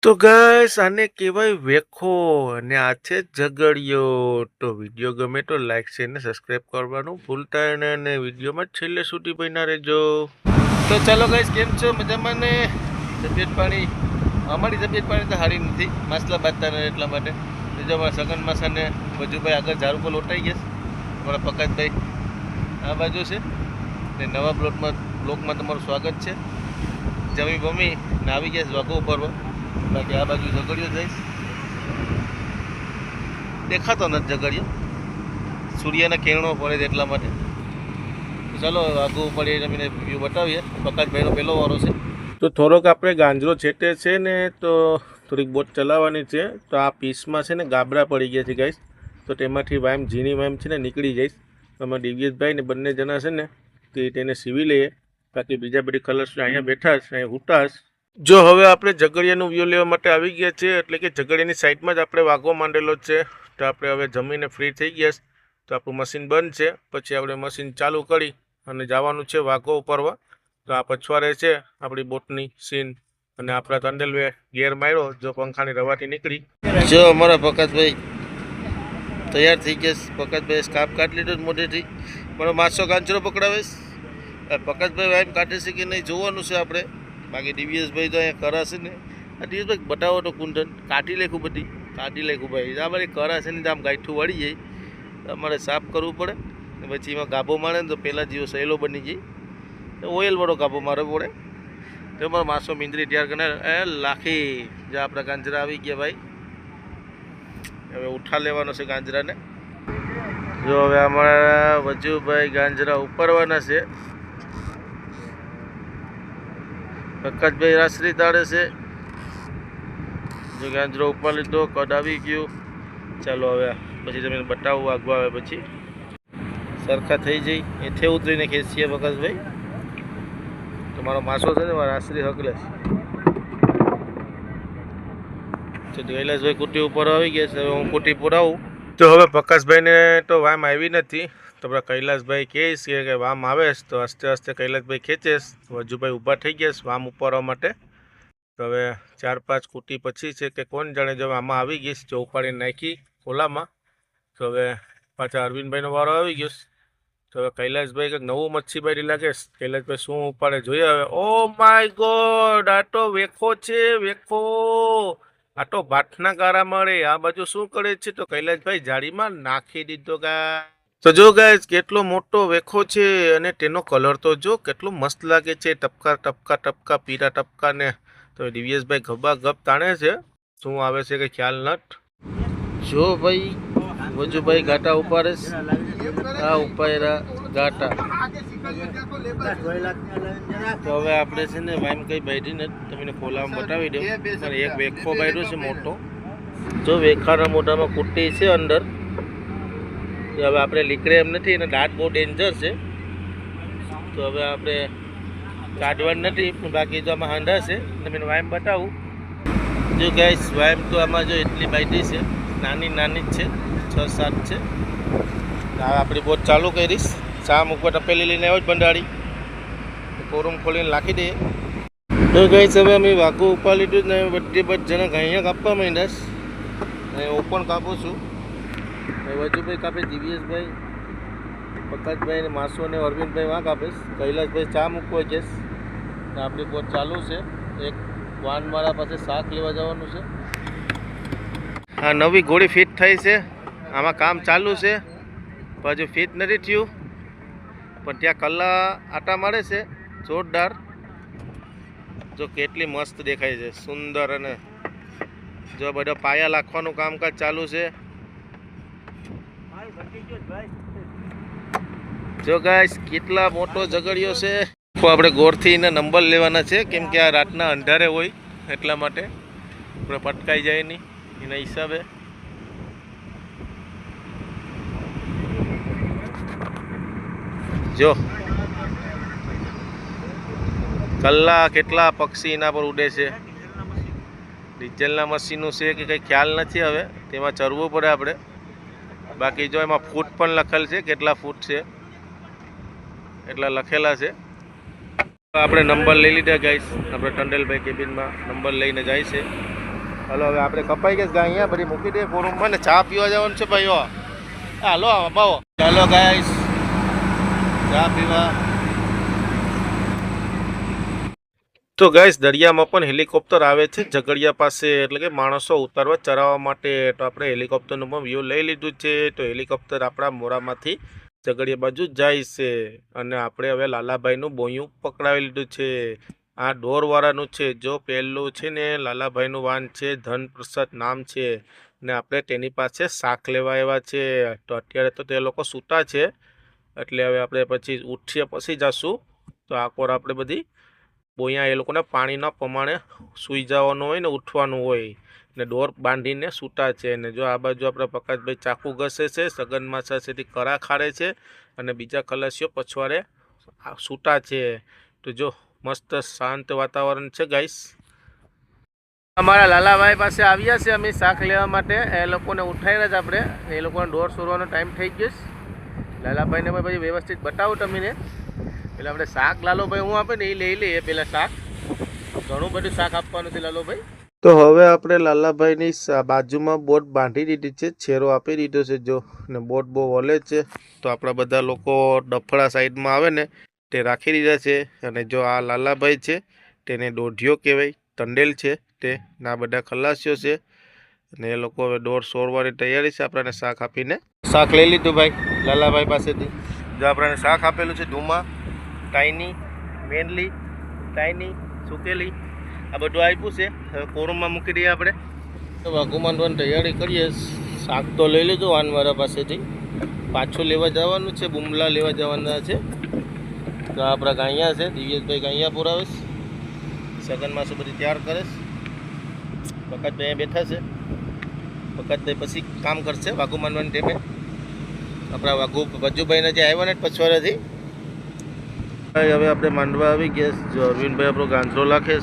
તો ગાઈસ આને કહેવાય વેખો અને આ છે ઝઘડિયો. તો વિડીયો ગમે તો લાઈક શેર ને સબસ્ક્રાઇબ કરવાનું ભૂલતા નહીં અને વિડીયોમાં છેલ્લે સુધી બન્યા રહેજો. તો ચાલો ગાઈસ, કેમ છો? મજામાં ને? તબિયત પાણી? અમારી તબિયત પાણી તો સારી નથી, માસલા બાંધતા ને એટલા માટે. જો અમારા સગન માસાને વજુભાઈ આગળ ઝાડુ પર લોટાઈ ગયા છે. અમારા પકાતભાઈ આ બાજુ છે ને નવા બ્લોકમાં તમારું સ્વાગત છે. જમી બમી ને આવી ગયા છે વાઘો ઉપર. બાકી આ બાજુ ઝઘડિયો જઈશ, દેખાતો નથી ઝઘડિયો, સૂર્યના કિરણો પડે છે એટલા માટે. ચાલો આગું પડીએ જમીને વ્યૂ બતાવીએ. પ્રકાશભાઈનો પહેલો વારો છે. તો થોડોક આપણે ગાંજરો છેટે છે ને, તો થોડીક બોટ ચલાવવાની છે. તો આ પીસમાં છે ને ગાબડા પડી ગયા છે ગાઈસ, તો તેમાંથી વાઈમ ઝીણી વાઈમ છે ને નીકળી જઈશ. અમે દિવ્યેશભાઈ ને બંને જણા છે ને તે તેને સીવી લઈએ. બાકી બીજા બધી કલર્સ અહીંયા બેઠા છે, અહીંયા ઉતાસ. જો હવે આપણે ઝઘડિયાનું વ્યૂ લેવા માટે આવી ગયા છે, એટલે કે ઝઘડિયાની સાઈડમાં જ આપણે વાઘો માંડેલો છે. તો આપણે હવે જમીને ફ્રી થઈ ગયા. તો આપણું મશીન બંધ છે, પછી આપણે મશીન ચાલુ કરી અને જવાનું છે વાઘો ઉપરવા. તો આ પછવાડે છે આપણી બોટની સીન અને આપણા તંડેલવે ગેર માર્યો, જો પંખાની રવાટી નીકળી. જો અમારા પ્રકાશભાઈ તૈયાર થઈ ગયા. પ્રકાશભાઈ સ્કાર્ફ કાઢી લીધો મોઢેથી, મારો માસો કાંચરો પકડાવીશ. પ્રકાશભાઈ વાઈમ કાઢે છે કે નહીં જોવાનું છે આપણે. બાકી દિવ્યેશભાઈ તો અહીંયા કરાશે ને. આ દિવ્યેશભાઈ બતાવો તો કુંડન કાઢી લેખું, બધી કાઢી લેખું ભાઈ. આ મારી કરાશે ને આમ ગાંઠું વળી જાય, અમારે સાફ કરવું પડે. પછી એમાં ગાભો મારે ને તો પહેલાં જેવો સહેલો બની જાય, તો ઓઇલવાળો ગાભો મારવો પડે. તો મારો માસો મીંદરી તૈયાર કરીને લાખી જે આપણા કાંજરા આવી ગયા ભાઈ. હવે ઉઠા લેવાનો છે ગાંજરાને. જો હવે અમારા વજુભાઈ ગાંજરા ઉપરવાના છે. પ્રકાશભાઈ રાસરી તાળે છે. જો ગાંજરો ઉપર લીધો, કદ આવી ગયું. ચાલો હવે પછી તમે બતાવું આગવા આવે પછી સરખા થઈ જઈ. એથી ઉતરીને ખેંચીએ પ્રકાશભાઈ. તમારો માસો છે ને રાસરી હકલે છે. કૈલાસભાઈ કુટી ઉપર આવી ગયા છે, હવે હું કુટી પુરાવું. તો હવે પ્રકાશભાઈને તો વામ આવી નથી, તો આપણા કૈલાસભાઈ કહે છે કે વામ આવે તો આસ્તે આસ્તે કૈલાસભાઈ ખેંચેશ. વજુભાઈ ઊભા થઈ ગયા વામ ઉપાડવા માટે. તો હવે 4-5 કુટી પછી છે કે કોણ જાણે, જો આમાં આવી ગઈશ, જો ઉપાડીને નાખી ખોલામાં. તો હવે પાછા અરવિંદભાઈનો વારો આવી ગયો. તો હવે કૈલાસભાઈ કંઈક નવું મચ્છી બારી લાગે. કૈલાસભાઈ શું ઉપાડે જોઈએ હવે. ઓ માય ગોડ, આ તો વેખો છે, વેખો. આ તો ભાટના ગારા મળે. આ બાજુ શું કરે છે? તો કૈલાસભાઈ જાળીમાં નાખી દીધો ગાય. તો જો ગાય કેટલો મોટો વેખો છે, અને તેનો કલર તો જો કેટલો મસ્ત લાગે છે. ટપકા ટપકા ટપકા, પીરા ટપકા ને. તો દિવ્યેશભાઈ ગબા ગબ તાણે છે. શું આવે છે કે ખ્યાલ નથ. જો ભાઈ વજુભાઈ ગાટા ઉપાડે. આ ઉપાડ્યા ગાટા. તો હવે આપણે છે ને વાઈમ કઈ બાયડી ને તમને ખોલામાં બતાવી દઉં. એક વેખો બાયડો છે મોટો. જો વેખાના મોઢામાં કુટ્ટી છે અંદર. તો હવે આપણે લીકડે એમ નથી, એને દાંત બહુ ડેન્જર છે. તો હવે આપણે કાઢવાનું નથી, બાકી જો આમાં હાંડા છે. તમને વાઈમ બતાવું. જો ગાઈસ વાઈમ તો આમાં જો એટલી બાયડી છે, નાની નાની જ છે, 6-7 છે. હવે આપણી બોટ ચાલુ કરીશ. ચા મૂકવા ટપેલી લઈને આવ્યો જ બંડાળી, કોરમ ખોલીને નાખી દઈએ. તો ગાઈસ હવે અમે વાઘું ઉપાડી લીધું ને બધી જણા અહીંયા કાપવા માંડ્યા. હું પણ કાપું છું. વજુભાઈ કાપે, દિવ્યેશભાઈ, પ્રકાશભાઈ ને માસો અને અરવિંદભાઈ વાં કાપે. કૈલાસભાઈ ચા મૂકવા જઈશ. આપણી બોટ ચાલુ છે. એક વાનવાળા પાસે શાક લેવા જવાનું છે. આ નવી ઘોડી ફિટ થઈ છે, આમાં કામ ચાલુ છે. હજુ ફિટ નથી થયું, પણ ત્યાં કલ્લા આટા મારે છે જોરદાર. જો કેટલી મસ્ત દેખાય છે, સુંદર. અને જો બધા પાયા લાખવાનું કામકાજ ચાલુ છે. જો ગાઈસ કેટલા મોટો ઝઘડિયો છે. આપણે ગોરથી એના નંબર લેવાના છે, કેમ કે આ રાતના અંધારે હોય એટલા માટે આપણે પટકાઈ જાય નહીં એના હિસાબે. જો કલ્લા કેટલા પક્ષી એના પર ઉડે છે. ડીઝલના મશીનનું છે કે કંઈ ખ્યાલ નથી. હવે તેમાં ચરવું પડે આપણે. બાકી જો એમાં ફૂટ પણ લખેલ છે, કેટલા ફૂટ છે એટલા લખેલા છે. આપણે નંબર લઈ લીધા ગાઈસ. આપણે ટંડેલભાઈ કેબિનમાં નંબર લઈને જાય છે. હાલો હવે આપણે કપાઈ ગયા ગાય અહીંયા બધી મૂકી દઈએ કોરૂમમાં ને ચા પીવા જવાનું છે ભાઈઓ. હાલો બાવો ચાલો ગાઈસ ચા પીવા. તો ગાઈસ દરિયામાં પણ હેલિકોપ્ટર આવે છે ઝઘડિયા પાસે, એટલે કે માણસો ઉતારવા ચરાવવા માટે. તો આપણે હેલિકોપ્ટરનું પણ વ્યૂ લઈ લીધું છે. તો હેલિકોપ્ટર આપણા મોરામાંથી ઝઘડિયા બાજુ જાય છે અને આપણે હવે લાલાભાઈનું બોયું પકડાવી લીધું છે. આ ઢોરવાળાનું છે. જો પહેલું છે ને લાલાભાઈનું વાન છે, ધનપ્રસાદ નામ છે ને આપણે તેની પાસે શાક લેવા આવ્યા છે. તો અત્યારે તો તે લોકો સૂતા છે એટલે હવે આપણે પછી ઉઠીએ પછી જશું. તો આકોર આપણે બધી બોયા એ લોકોને પાણીના પ્રમાણે સૂઈ જવાનું હોય ને ઉઠવાનું હોય ને દોર બાંધીને સૂતા છે. ને જો આ બાજુ આપણે પ્રકાશભાઈ ચાકુ ઘસે છે, સગનમાં સાથેથી કરા ખાડે છે અને બીજા ખલાસીઓ પછવાડે સૂતા છે. તો જો મસ્ત શાંત વાતાવરણ છે ગાઈસ. અમારા લાલાભાઈ પાસે આવ્યા છે અમે શાક લેવા માટે. એ લોકોને ઉઠાવ્યા જ આપણે, એ લોકોને ઢોર સોરવાનો ટાઈમ થઈ ગયો. લાલાભાઈને પછી વ્યવસ્થિત બતાવું તમને. એટલે આપણે શાક લાલોભાઈ હું આપે ને એ લઈ લઈએ પહેલાં શાક. ઘણું બધું શાક આપવાનું છે લાલોભાઈ. તો હવે આપણે લાલાભાઈની બાજુમાં બોટ બાંધી દીધી છે, છેરો આપી દીધો છે જો, ને બોટ બહુ વલે છે. તો આપણા બધા લોકો ડફળા સાઈડમાં આવે ને તે રાખી દીધા છે. અને જો આ લાલાભાઈ છે તેને દોઢિયો કહેવાય, ટંડેલ છે તે ના બધા ખલાસીઓ છે અને એ લોકો હવે દોર સોરવાની તૈયારી છે. આપણને શાક આપીને શાક લઈ લીધું ભાઈ લાલાભાઈ પાસેથી. જો આપણને શાક આપેલું છે ધુમા, ટાઈની, મેનલી, ટાઈની, સુકેલી, આ બધું આપ્યું છે. હવે કોરમમાં મૂકી દઈએ આપણે. તો વાઘુ માંડવાની તૈયારી કરીએ. શાક તો લઈ લીધું વાનવાળા પાસેથી. પાછું લેવા જવાનું છે, બુમલા લેવા જવાના છે. તો આપણા ગાંયા છે, દિવ્યેશભાઈ ગાંયા પુરાવે છે. સગનમાં શું બધી તૈયાર કરે છે. પ્રકાશભાઈ અહીંયા બેઠા છે. પ્રકાશભાઈ પછી કામ કરશે વાઘુ માંડવાની ટેમે. આપણા વાઘુ ભજ્જુભાઈને જે આવ્યા ને પછવાડાથી. હવે આપણે માંડવા આવી ગયા. જો અરવિંદભાઈ આપણો ગાંજરો લાખે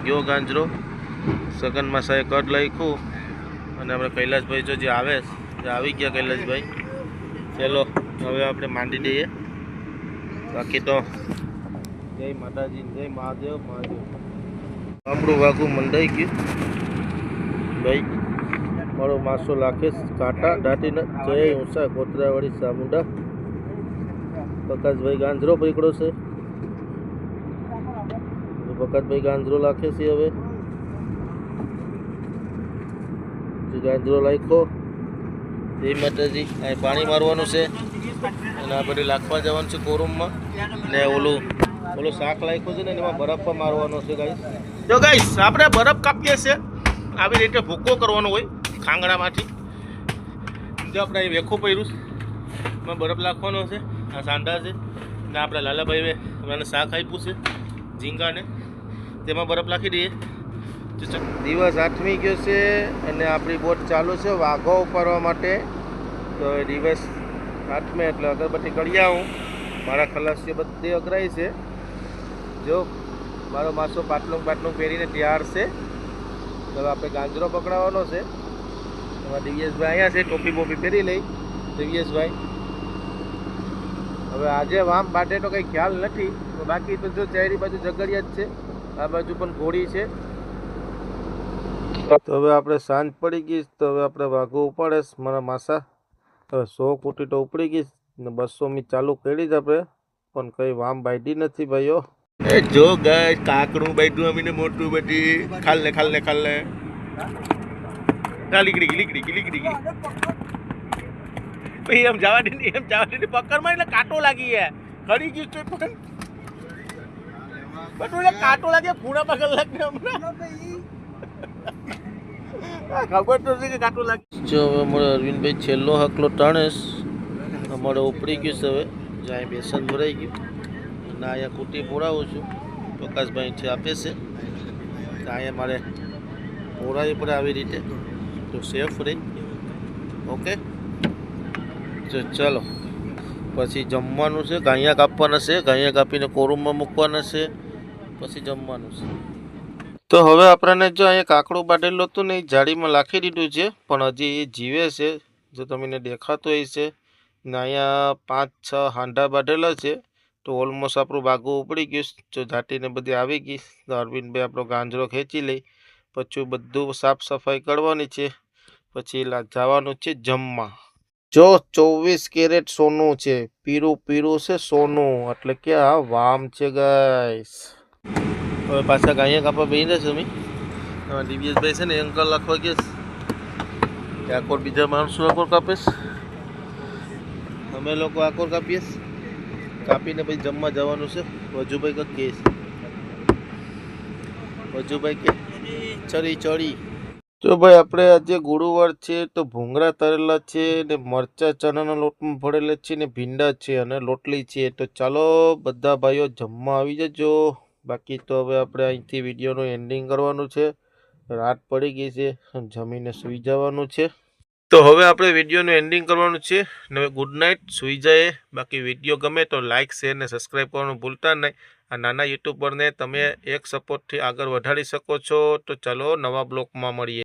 ગયો ગાંજરો. સગન માસાએ કદ લખ્યું અને આપણે કૈલાસભાઈ જો જે આવે જે આવી ગયા કૈલાસભાઈ. ચલો હવે આપણે માંડી દઈએ. બાકી તો જય માતાજી, જય મહાદેવ. આપણું વાઘું મંડાઈ ગયું ભાઈ. મારો માસો લાખે કાંટા દાટીને જય ઊંસા કોતરાવાળી સામુંડા. પ્રકાશભાઈ ગાંજરો પકડ્યો છે. પ્રકાશભાઈ ગાંજરો લાખે છે. હવે ગાંજરો લાખ્યો. જય માતાજી. અહીં પાણી મારવાનું છે અને આ બધું લાખવા જવાનું છે કોરમમાં. ને ઓલું શાક લાખ્યું છે ને એમાં બરફ પણ મારવાનો છે ગાઈસ. જો ગાઈસ આપણે બરફ કાપીએ છીએ આવી રીતે ભૂકો કરવાનો હોય ખાંગડામાંથી. જો આપણે અહીં વેખું પડ્યું એમાં બરફ નાખવાનો છે. આ સાંડા છે ને આપણે લાલાભાઈએ મને શાક આપ્યું છે ઝીંગાને, તેમાં બરફ નાખી દઈએ. દિવસ આઠમી ગયો છે અને આપણી બોટ ચાલુ છે વાઘો ઉપાડવા માટે. તો દિવસ આઠમે એટલે અગરબત્તી કરી આવું. મારા ખલાસીઓ બધી અગરાઈ છે. જો મારો માસો પાટલું પહેરીને તૈયાર છે. તો આપણે ગાંજરો પકડાવવાનો છે. એમાં દિવ્યેશભાઈ અહીંયા છે, ટોપી બોપી પહેરી લઈ દિવ્યેશભાઈ. હવે આજે વામ બાટે તો કંઈ ખ્યાલ નથી. બાકી તો જો ચારી બાજુ ઝઘડિયા જ છે, આ બાજુ પણ ઘોડી છે. તો હવે આપણે સાંજ પડી ગઈ. તો હવે આપણે વાઘો ઉપાડે મારા માસા. હવે 100 કુટી તો ઉપડી ગઈ ને 200 મી ચાલુ કરી જ આપણે, પણ કંઈ વામ બાંધી નથી ભાઈઓ. એ જો ગાય કાકડું બાંધ્યું અમીને મોટું બધી. ખાલ ને લીકડી ભાઈ. એમ જવા દે પકડમાં એટલે કાંટો લાગી ગયા. ખરી ગયું છે પણ કાંટો લાગે પૂણા પકડ લાગે હમણાં. ખબર તો છે કે કાંટો લાગે. જો હવે અમારો અરવિંદભાઈ છેલ્લો હકલો ટણેશ અમારે ઉપડી ગયું છે. હવે જ્યાં બેસન ભરાઈ ગયું અને અહીંયા કુટી પોરાવું છું. પ્રકાશભાઈ છે આપે છે. અહીંયા મારે પોરાવી પડે આવી રીતે તો સેફ રહી. ઓકે ચલો પછી જમવાનું છે. ગાંયા કાપવાના છે. ગાંયા કાપીને કોરમમાં મૂકવાના છે. પછી જમવાનું છે. તો હવે આપણને જો અહીંયા કાકડું બાંધેલું હતું ને એ જાળીમાં નાખી દીધું છે, પણ હજી એ જીવે છે. જો તમને દેખાતું હોય છે ને અહીંયા 5-6 હાંડા બાંધેલા છે. તો ઓલમોસ્ટ આપણું બાગું ઉપડી ગયું. જો ઝાટીને બધી આવી ગઈ. તો અરવિંદભાઈ આપણો ગાંજરો ખેંચી લઈ પછી બધું સાફ સફાઈ કરવાની છે, પછી જવાનું છે જમવા. જો 24 કેરેટ સોનું છે, પીળું પીળું છે સોનું, એટલે કે આ વામ છે ગાઈસ. હવે પાછા ગાયા કાપવા બેસી જશે અમે. દિવ્યેશભાઈ છે ને અંકલ લખવા ગયા છે, આકોર બીજા માણસો આકોર કાપીશ, અમે લોકો આકોર કાપીએ, કાપીને પછી જમવા જવાનું છે. વજુભાઈ કંઈક કહે છે, વજુભાઈ કે ચડી. તો ભાઈ આપણે આજે ગુરુવાર છે તો ભૂંગળા તળેલા છે ને મરચા ચણાના લોટમાં ભરેલા છે ને ભીંડા છે અને રોટલી છે. તો ચાલો બધા ભાઈઓ જમવા આવી જજો. બાકી તો હવે આપણે અહીંથી વિડીયોનું એન્ડિંગ કરવાનું છે, રાત પડી ગઈ છે, જમીને સૂઈ જવાનું છે. તો હવે આપણે વિડીયોનું એન્ડિંગ કરવાનું છે ને હવે ગુડ નાઇટ, સૂઈ જાય. બાકી વિડીયો ગમે તો લાઇક શેર ને સબસ્ક્રાઈબ કરવાનું ભૂલતા નહીં. આ નાના યુટ્યુબરને તમે એક સપોર્ટથી આગળ વધારી શકો છો. તો ચાલો નવા બ્લોગમાં મળીએ.